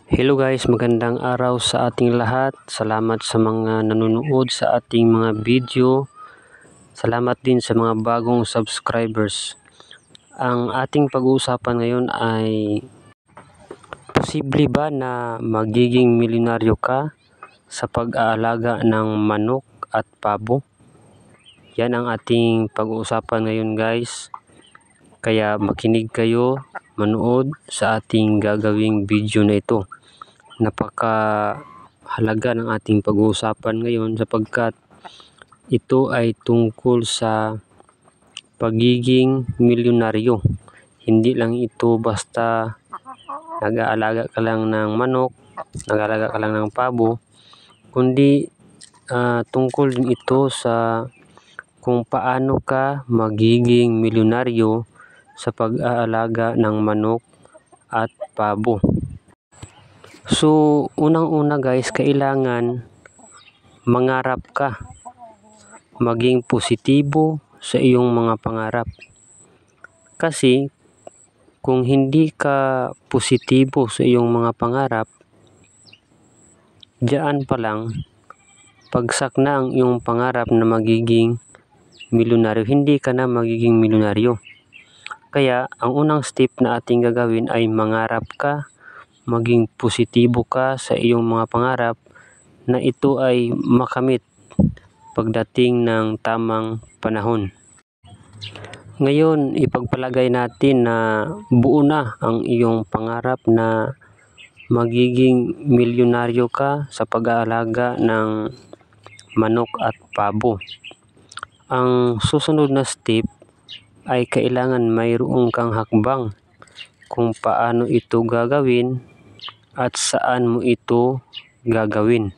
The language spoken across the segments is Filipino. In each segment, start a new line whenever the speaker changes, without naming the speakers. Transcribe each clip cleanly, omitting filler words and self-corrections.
Hello guys, magandang araw sa ating lahat. Salamat sa mga nanonood sa ating mga video. Salamat din sa mga bagong subscribers. Ang ating pag-uusapan ngayon ay posible ba na magiging milyonaryo ka sa pag-aalaga ng manok at pabo? Yan ang ating pag-uusapan ngayon guys. Kaya makinig kayo, manood sa ating gagawing video na ito. Napakahalaga ng ating pag-uusapan ngayon sapagkat ito ay tungkol sa pagiging milyonaryo. Hindi lang ito basta nag-aalaga ka lang ng manok, nag-aalaga ka lang ng pabo, kundi tungkol din ito sa kung paano ka magiging milyonaryo sa pag-aalaga ng manok at pabo. So, unang-una guys, kailangan mangarap ka. Maging positibo sa iyong mga pangarap. Kasi, kung hindi ka positibo sa iyong mga pangarap, diyan pa lang, pagsak na ang iyong pangarap na magiging milyonaryo, hindi ka na magiging milyonaryo. Kaya, ang unang step na ating gagawin ay mangarap ka, maging positibo ka sa iyong mga pangarap na ito ay makamit pagdating ng tamang panahon. Ngayon, ipagpalagay natin na buo na ang iyong pangarap na magiging milyonaryo ka sa pag-aalaga ng manok at pabo. Ang susunod na step ay kailangan mayroon kang hakbang kung paano ito gagawin at saan mo ito gagawin.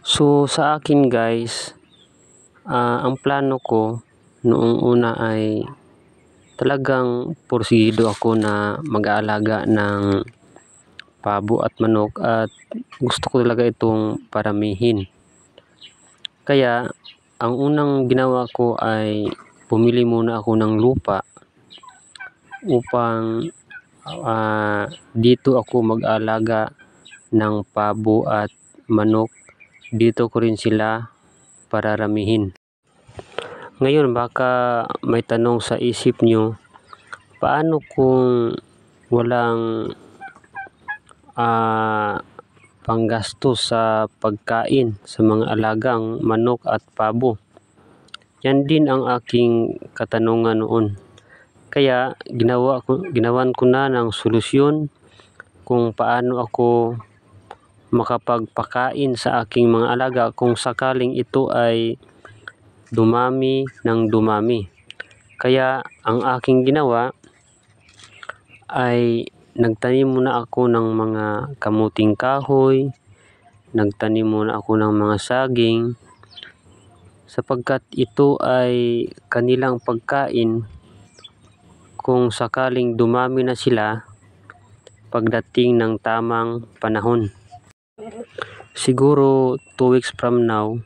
So sa akin guys, ang plano ko noong una ay talagang porsigido ako na mag-aalaga ng pabo at manok at gusto ko talaga itong paramihin. Kaya ang unang ginawa ko ay pumili muna ako ng lupa upang dito ako mag-alaga ng pabo at manok. Dito ko rin sila pararamihin. Ngayon baka may tanong sa isip nyo, paano kung walang panggastos sa pagkain sa mga alagang manok at pabo? Yan din ang aking katanungan noon. Kaya ginawan ko na ng solusyon kung paano ako makapagpakain sa aking mga alaga kung sakaling ito ay dumami ng dumami. Kaya ang aking ginawa ay nagtanim muna ako ng mga kamuting kahoy, nagtanim muna ako ng mga saging, sapagkat ito ay kanilang pagkain kung sakaling dumami na sila pagdating ng tamang panahon. Siguro 2 weeks from now,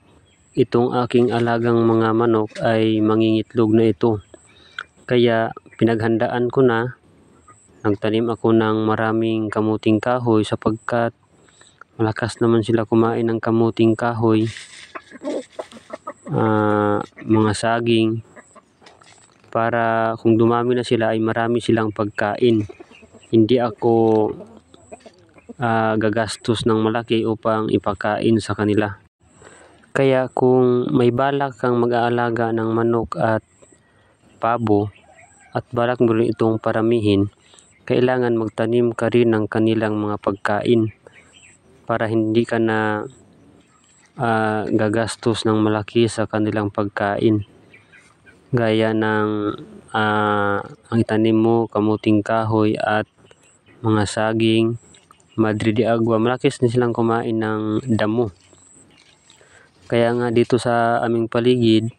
itong aking alagang mga manok ay mangingitlog na ito. Kaya pinaghandaan ko na, nagtanim ako ng maraming kamuting kahoy sapagkat malakas naman sila kumain ng kamuting kahoy, mga saging, para kung dumami na sila ay marami silang pagkain. Hindi ako gagastos ng malaki upang ipakain sa kanila. Kaya kung may balak kang mag-aalaga ng manok at pabo at balak mo rin itong paramihin, kailangan magtanim ka rin ng kanilang mga pagkain para hindi ka na gagastos ng malaki sa kanilang pagkain. Gaya ng ang itanim mo, kamuting kahoy at mga saging, madre de agua, malakis na silang kumain ng damo. Kaya nga dito sa aming paligid,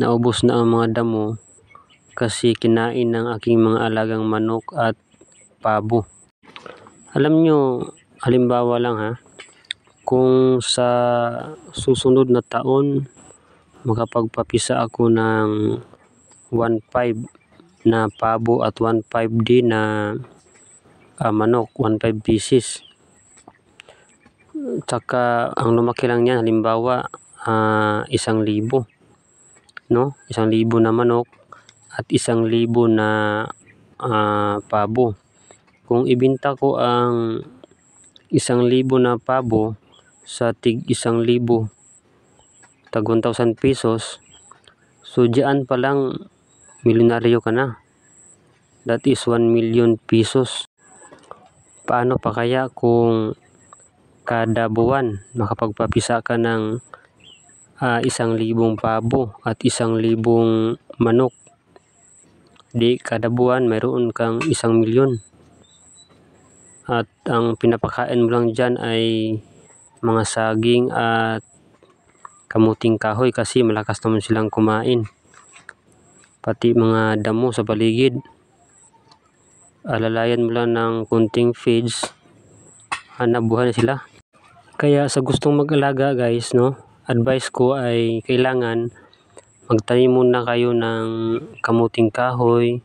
naubos na ang mga damo kasi kinain ng aking mga alagang manok at pabo. Alam nyo, halimbawa lang kung sa susunod na taon makapagpapisa ako ng 1.5 na pabo at 1.5 din na manok, 1.5 pieces. Tsaka ang lumaki lang niyan halimbawa 1,000, no? 1,000 na manok at 1,000 na pabo. Kung ibenta ko ang 1,000 na pabo sa tig 1,000, tag 1,000 pesos, so diyan pa lang milyonaryo ka na. That is 1 million pesos. Paano pa kaya kung kada buwan makapagpapisa ka ng 1,000 pabo at 1,000 manok? Di kada buwan mayroon kang 1 milyon. At ang pinapakain mo lang dyan ay mga saging at kamuting kahoy kasi malakas naman silang kumain. Pati mga damo sa paligid, alalayan mo lang ng kunting feeds, nabuhay na sila. Kaya sa gustong mag-alaga guys, no, advice ko ay kailangan magtanim muna kayo ng kamuting kahoy,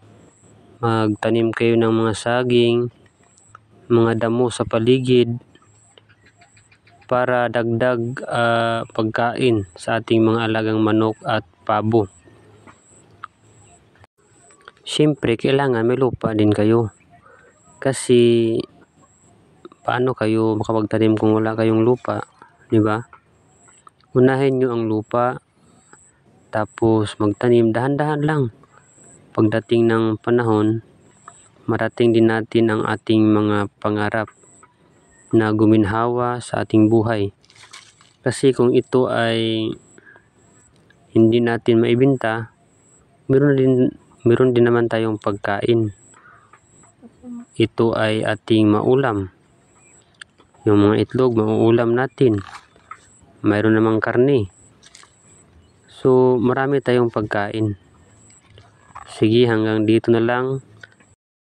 magtanim kayo ng mga saging, mga damo sa paligid para dagdag pagkain sa ating mga alagang manok at pabo. Siyempre kailangan may lupa din kayo, kasi paano kayo makapagtanim kung wala kayong lupa, di ba? Unahin nyo ang lupa, tapos magtanim dahan-dahan lang. Pagdating ng panahon, marating din natin ang ating mga pangarap na guminhawa sa ating buhay. Kasi kung ito ay hindi natin maibenta, meron din naman tayong pagkain. Ito ay ating maulam. Yung mga itlog, mauulam natin. Mayroon namang karne. So, marami tayong pagkain. Sige, hanggang dito na lang.